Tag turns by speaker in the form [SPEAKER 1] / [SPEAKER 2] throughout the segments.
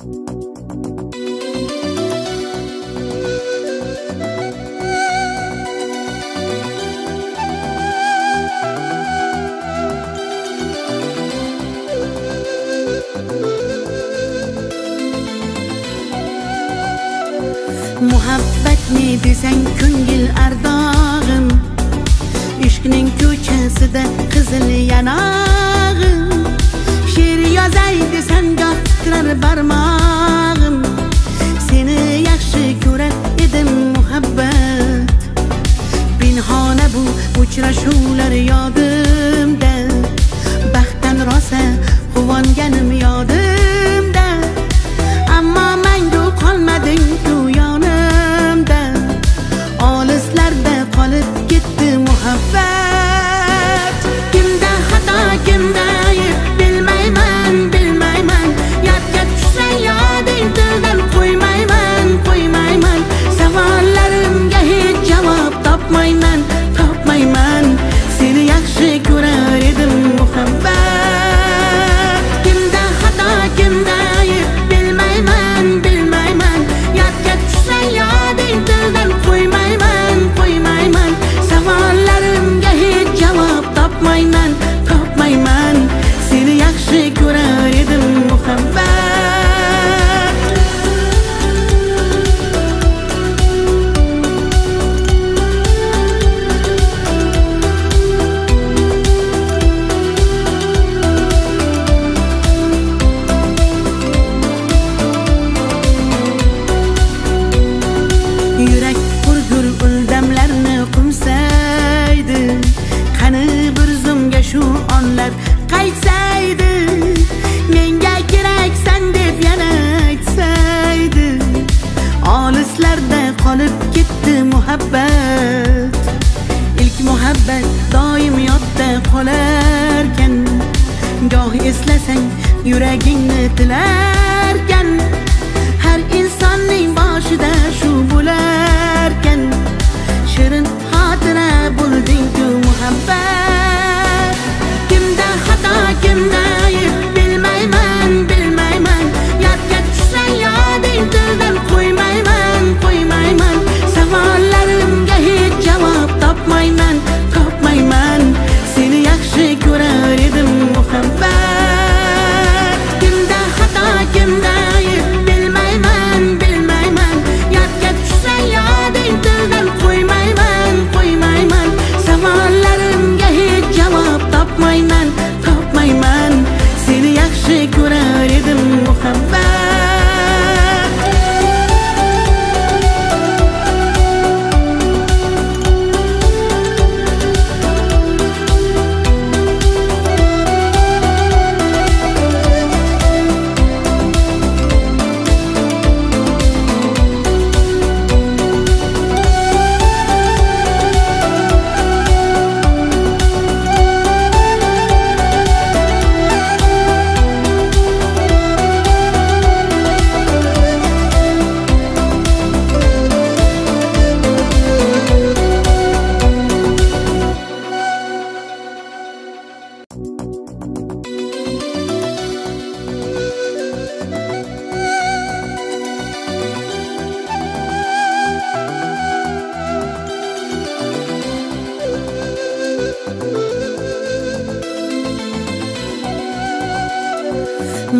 [SPEAKER 1] Muhabbet ne desen ko'ngil ardog'im, ishqning ko'chasida qizil yanog'im. She'r yozay desen goh tirar barmog'im, seni yaxshi ko'rar edim muhabbat. Pinhona bu uchrashuvlar yodimda, baxtdan rosa quvonganim yodimda. Ammo mangu qolmading ku yonimda, olislarda qolib ketdi muhabbat. Kimda xato kimda ayb bilmayman, bilmayman. Yodga tushsa yoding tildan qo'ymayman, qo'ymayman. Savollarimga hech javob topmayman, topmayman. Seni yaxshi ko'rar edim muhabbat. Kimda xato kimda ayb bilmayman, bilmayman. Yodga tushsa yoding tildan qo'ymayman, qo'ymayman. Savollarimga hech javob topmayman, topmayman. Seni yaxshi ko'rar edim muhabbat. Yurak hurgur uldamlarni qumsaydi, qani bir zumga shu onlar qaytsaydi. Menga keraksan deb yana aytsaydi, olislarda qolib ketdi muhabbat. İlk muhabbat doim yodda qolarkan, goh eslasang yuragingni tilarkan. Har insonning boshida shu bo'larkan, shirin xotira bo'lding-ku muhabbat. Kimda xato kimda ayb bilmayman, bilmayman. Yodga tushsa yoding tildan qo'ymayman, qo'ymayman. Savollarimga hech javob topmayman, topmayman. Seni yaxshi ko'rar edim muhabbat. Kimda xato kimda ayb bilmayman, bilmayman. Yodga tushsa yoding tildan qo'ymayman, qo'ymayman. Savollarimga hech javob topmayman, topmayman. Seni yaxshi ko'rar edim muhabbat.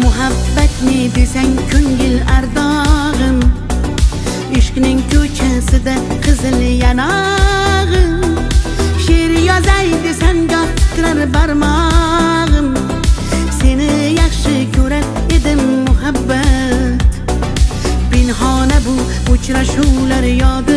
[SPEAKER 1] Muhabbet ne desen ko'ngil ardog'im, ishqning ko'chasida qizil yanog'im. She'r yozay desen goh tirar barmog'im, seni yaxshi ko'rar edim muhabbat. Pinhona bu uchrashuvlar yodi